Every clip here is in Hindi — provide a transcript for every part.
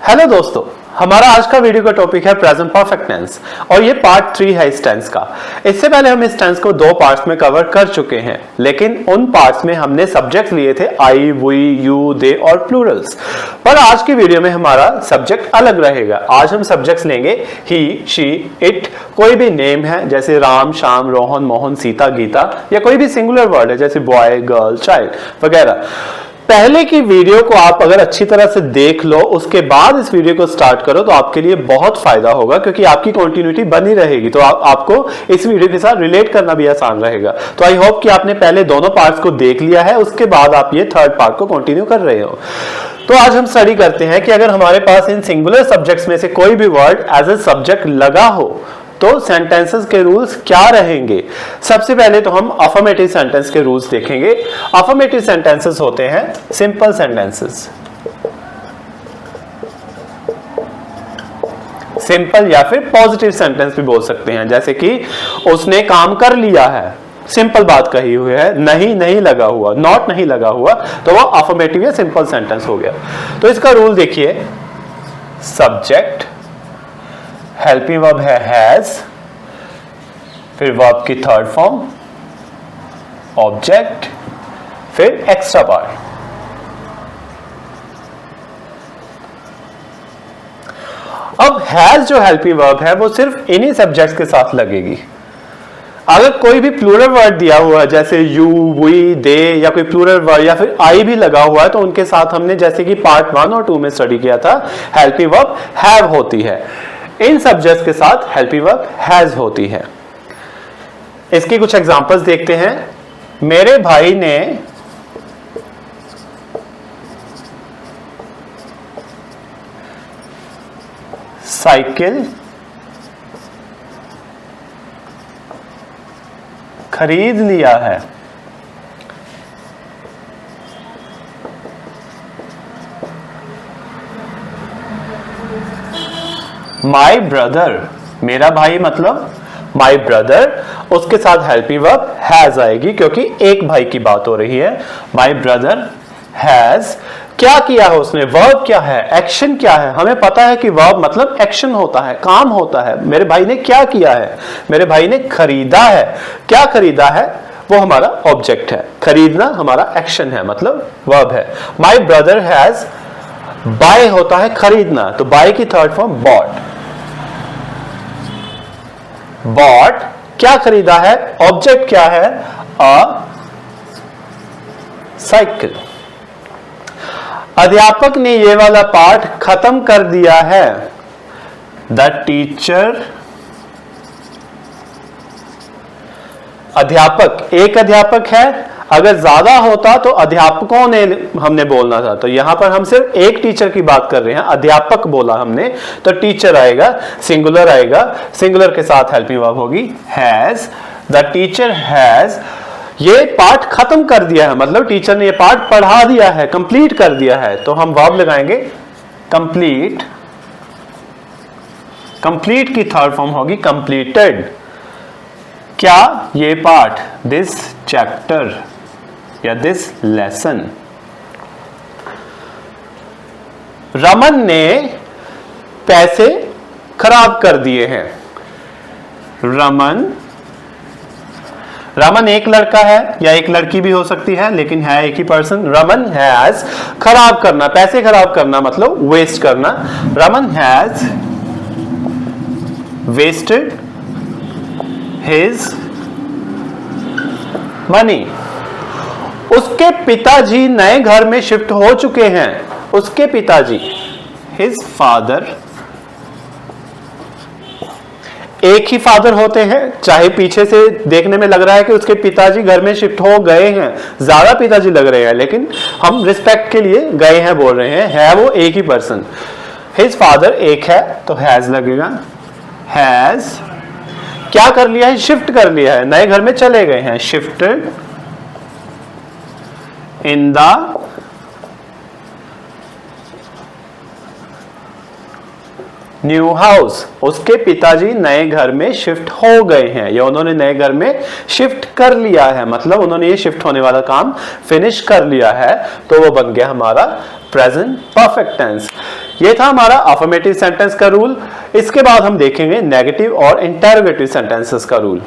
हेलो दोस्तों, हमारा आज का वीडियो का टॉपिक है प्रेजेंट परफेक्ट टेंस और ये पार्ट 3 है इस टेंस का। इससे पहले हम इस टेंस को दो पार्ट्स में कवर कर चुके हैं, लेकिन उन पार्ट्स में हमने सब्जेक्ट लिए थे आई, वी, यू, दे और प्लूरल्स। पर आज की वीडियो में हमारा सब्जेक्ट अलग रहेगा। आज हम सब्जेक्ट्स लेंगे ही, शी, इट, कोई भी नेम है जैसे राम, श्याम, रोहन, मोहन, सीता, गीता, या कोई भी सिंगुलर वर्ड है जैसे बॉय, गर्ल, चाइल्ड वगैरह। पहले की वीडियो को आप अगर अच्छी तरह से देख लो, उसके बाद इस वीडियो को स्टार्ट करो तो आपके लिए बहुत फायदा होगा, क्योंकि आपकी कंटिन्यूटी बनी रहेगी। तो आपको इस वीडियो के साथ रिलेट करना भी आसान रहेगा। तो आई होप कि आपने पहले दोनों पार्ट्स को देख लिया है, उसके बाद आप ये थर्ड पार्ट को कंटिन्यू कर रहे हो। तो आज हम स्टडी करते हैं कि अगर हमारे पास इन सिंगुलर सब्जेक्ट्स में से कोई भी वर्ड एज ए सब्जेक्ट लगा हो तो सेंटेंसेस के रूल्स क्या रहेंगे। सबसे पहले तो हम अफर्मेटिव सेंटेंस के रूल्स देखेंगे। अफर्मेटिव सेंटेंसेस होते हैं सिंपल सेंटेंसेस, सिंपल या फिर पॉजिटिव सेंटेंस भी बोल सकते हैं, जैसे कि उसने काम कर लिया है, सिंपल बात कही हुई है, नहीं लगा हुआ, नॉट नहीं लगा हुआ, तो वो अफर्मेटिव या सिंपल सेंटेंस हो गया। तो इसका रूल देखिए, सब्जेक्ट, हेल्पिंग वर्ब है हैज, फिर वर्ब की थर्ड फॉर्म ऑब्जेक्ट, फिर एक्स्ट्रा पार्ट। अब हैज जो हेल्पिंग वर्ब है वो सिर्फ इन्हीं सब्जेक्ट्स के साथ लगेगी। अगर कोई भी प्लूरल वर्ड दिया हुआ है जैसे यू, वी, दे, या कोई प्लूरल वर्ड या फिर आई भी लगा हुआ है, तो उनके साथ हमने जैसे कि पार्ट 1 और 2 में स्टडी किया था, हेल्पिंग वर्ब हैव होती है। इन सब्जेक्ट्स के साथ हेल्पिंग वर्ब हैज होती है। इसके कुछ एग्जांपल्स देखते हैं। मेरे भाई ने साइकिल खरीद लिया है। माई ब्रदर, मेरा भाई मतलब माई ब्रदर, उसके साथ हेल्पिंग वर्ब हैज आएगी क्योंकि एक भाई की बात हो रही है। माई ब्रदर हैज क्या किया है उसने, वर्ब क्या है, एक्शन क्या है। हमें पता है कि वर्ब मतलब एक्शन होता है, काम होता है। मेरे भाई ने क्या किया है, मेरे भाई ने खरीदा है। क्या खरीदा है, वो हमारा ऑब्जेक्ट है, खरीदना हमारा एक्शन है, मतलब वर्ब है। माई ब्रदर हैज, बाय होता है खरीदना, तो बाय की थर्ड फॉर्म बॉट। बॉट क्या खरीदा है, ऑब्जेक्ट क्या है, अ साइकिल। अध्यापक ने ये वाला पाठ खत्म कर दिया है। द टीचर, अध्यापक, एक अध्यापक है, अगर ज्यादा होता तो अध्यापकों ने हमने बोलना था, तो यहां पर हम सिर्फ एक टीचर की बात कर रहे हैं, अध्यापक बोला हमने, तो टीचर आएगा, सिंगुलर आएगा, सिंगुलर के साथ हेल्पिंग वर्ब होगी हैज। द टीचर हैज ये पाठ खत्म कर दिया है, मतलब टीचर ने ये पाठ पढ़ा दिया है, कंप्लीट कर दिया है, तो हम वर्ब लगाएंगे कंप्लीट। कंप्लीट की थर्ड फॉर्म होगी कंप्लीटेड। क्या ये पाठ, दिस चैप्टर या दिस लेसन। रमन ने पैसे खराब कर दिए हैं। रमन एक लड़का है या एक लड़की भी हो सकती है, लेकिन है एक ही पर्सन। रमन हैज, खराब करना, पैसे खराब करना मतलब वेस्ट करना। Raman has wasted his money. उसके पिताजी नए घर में शिफ्ट हो चुके हैं। उसके पिताजी, हिज फादर। एक ही फादर होते हैं, चाहे पीछे से देखने में लग रहा है कि उसके पिताजी घर में शिफ्ट हो गए हैं, ज्यादा पिताजी लग रहे हैं, लेकिन हम रिस्पेक्ट के लिए गए हैं बोल रहे हैं, है वो एक ही पर्सन। हिज फादर एक है तो हैज लगेगा। हैज क्या कर लिया है, शिफ्ट कर लिया है, नए घर में चले गए हैं। Shifted in the new house. उसके पिताजी नए घर में शिफ्ट हो गए हैं या उन्होंने नए घर में शिफ्ट कर लिया है, मतलब उन्होंने ये शिफ्ट होने वाला काम फिनिश कर लिया है, तो वो बन गया हमारा प्रेजेंट परफेक्ट टेंस। ये था हमारा अफर्मेटिव सेंटेंस का रूल। इसके बाद हम देखेंगे नेगेटिव और इंटरोगेटिव सेंटेंसेस का रूल।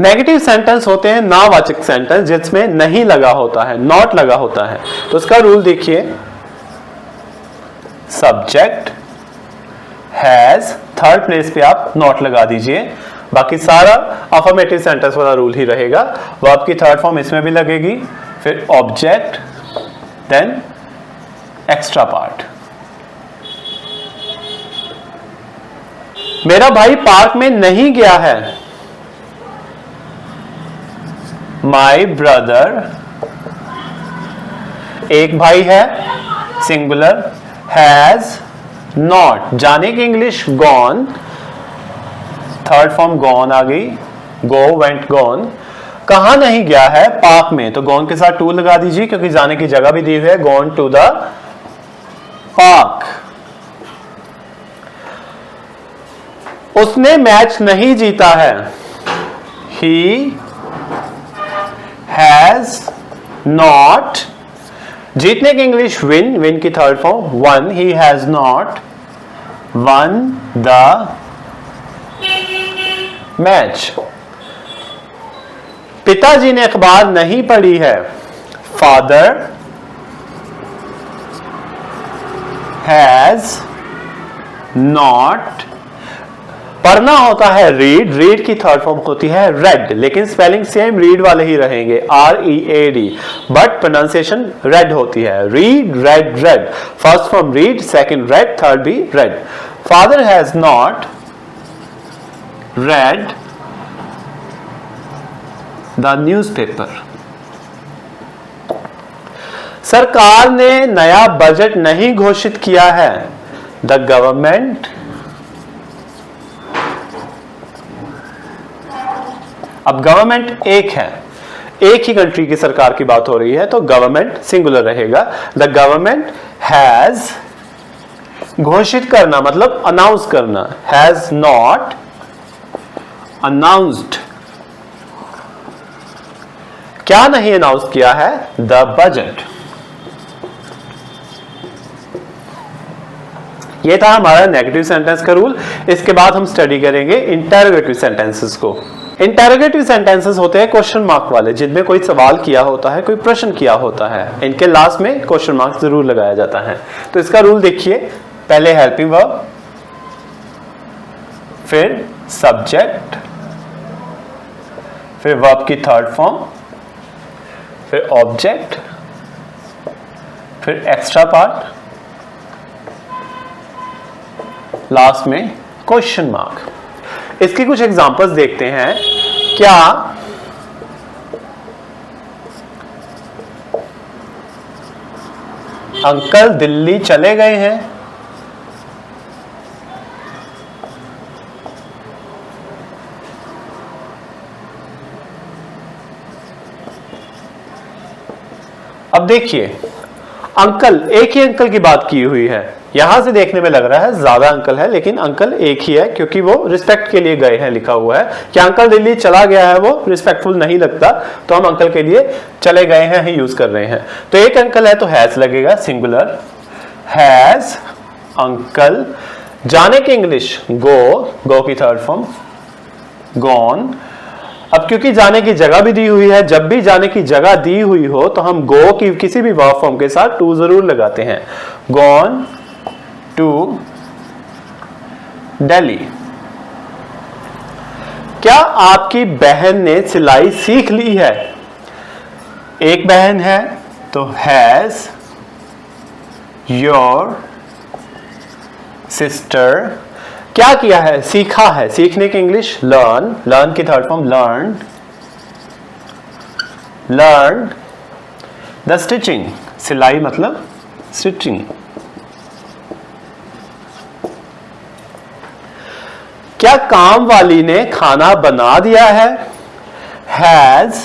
नेगेटिव सेंटेंस होते हैं नावाचक सेंटेंस जिसमें नहीं लगा होता है, नॉट लगा होता है। तो इसका रूल देखिए, सब्जेक्ट हैज, थर्ड प्लेस पे आप नॉट लगा दीजिए। बाकी सारा अफर्मेटिव सेंटेंस वाला रूल ही रहेगा। वर्ब की थर्ड फॉर्म इसमें भी लगेगी, फिर ऑब्जेक्ट, देन एक्स्ट्रा पार्ट। मेरा भाई पार्क में नहीं गया है। माई ब्रदर, एक भाई है, सिंगुलर, हैज नॉट, जाने की English gone, third form gone आ गई, गो, वेंट, गॉन। कहां नहीं गया है, पार्क में, तो गॉन के साथ टू लगा दीजिए क्योंकि जाने की जगह भी दी हुई है, गॉन टू द पार्क। उसने मैच नहीं जीता है। ही हैज नॉट, जीतने की इंग्लिश विन, विन की third form one, he has not one the match. पिताजी ने अखबार नहीं पढ़ी है। फादर हैज नॉट, पढ़ना होता है रीड, रीड की थर्ड फॉर्म होती है रेड, लेकिन स्पेलिंग सेम रीड वाले ही रहेंगे, READ, बट प्रोनाउंसिएशन रेड होती है। Read, red, red, first form read, second red, third भी red. Father has not read the newspaper। सरकार ने नया बजट नहीं घोषित किया है। The government, अब गवर्नमेंट एक है, एक ही कंट्री की सरकार की बात हो रही है तो गवर्नमेंट सिंगुलर रहेगा। द गवर्नमेंट हैज, घोषित करना मतलब अनाउंस करना, हैज नॉट अनाउंस्ड, क्या नहीं अनाउंस किया है, द बजट। ये था हमारा नेगेटिव सेंटेंस का रूल। इसके बाद हम स्टडी करेंगे इंटरोगेटिव सेंटेंसेस को। इंटरोगेटिव सेंटेंसेस होते हैं क्वेश्चन मार्क वाले, जिनमें कोई सवाल किया होता है, कोई प्रश्न किया होता है, इनके लास्ट में क्वेश्चन मार्क जरूर लगाया जाता है। तो इसका रूल देखिए, पहले हेल्पिंग वर्ब, फिर सब्जेक्ट, फिर वर्ब की थर्ड फॉर्म, फिर ऑब्जेक्ट, फिर एक्स्ट्रा पार्ट, लास्ट में क्वेश्चन मार्क। इसकी कुछ एग्जांपल्स देखते हैं। क्या अंकल दिल्ली चले गए हैं? अब देखिए, अंकल, एक ही अंकल की बात की हुई है। यहां से देखने में लग रहा है ज्यादा अंकल है, लेकिन अंकल एक ही है क्योंकि वो रिस्पेक्ट के लिए गए हैं लिखा हुआ है। कि अंकल दिल्ली चला गया है वो रिस्पेक्टफुल नहीं लगता, तो हम अंकल के लिए चले गए हैं ही यूज कर रहे हैं। तो एक अंकल है तो हैज लगेगा, सिंगुलर, हैज अंकल। जाने की इंग्लिश गो, गो की थर्ड फॉर्म गॉन। अब क्योंकि जाने की जगह भी दी हुई है, जब भी जाने की जगह दी हुई हो तो हम गो की किसी भी वर्ब फॉर्म के साथ टू जरूर लगाते हैं। Gone to Delhi. क्या आपकी बहन ने सिलाई सीख ली है? एक बहन है तो हैज योर सिस्टर क्या किया है? सीखा है। सीखने की इंग्लिश लर्न, लर्न की third form learn, learn the stitching, सिलाई मतलब स्टिचिंग। क्या काम वाली ने खाना बना दिया है? हैज,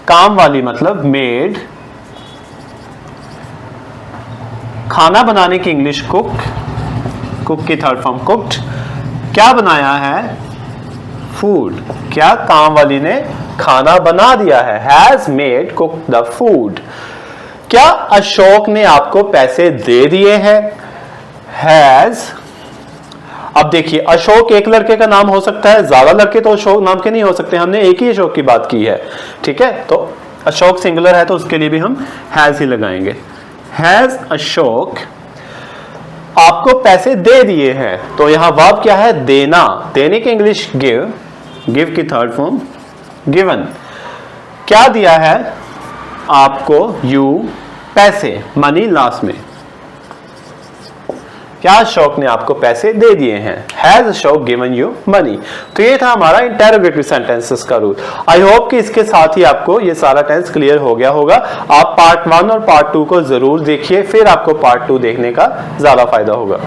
काम वाली मतलब मेड, खाना बनाने की इंग्लिश कुक, कुक की थर्ड फॉर्म कुक्ड। क्या बनाया है? फूड। क्या काम वाली ने खाना बना दिया है? Has made cook the food. क्या अशोक ने आपको पैसे दे दिए हैं? हैज, अब देखिए अशोक एक लड़के का नाम हो सकता है, ज्यादा लड़के तो अशोक नाम के नहीं हो सकते, हमने एक ही अशोक की बात की है, ठीक है। तो अशोक सिंगुलर है तो उसके लिए भी हम हैज ही लगाएंगे। हैज अशोक आपको पैसे दे दिए हैं, तो यहां वर्ब क्या है, देना, देने की इंग्लिश गिव, गिव की थर्ड फॉर्म गिवन। क्या दिया है आपको, यू पैसे, मनी लास्ट में, क्या अशोक ने आपको पैसे दे दिए हैं, has Ashok given you money. तो ये था हमारा इंटेरोगेटिव सेंटेंसेस का रूल। आई होप कि इसके साथ ही आपको ये सारा टेंस क्लियर हो गया होगा। आप पार्ट 1 और पार्ट 2 को जरूर देखिए, फिर आपको पार्ट 2 देखने का ज्यादा फायदा होगा।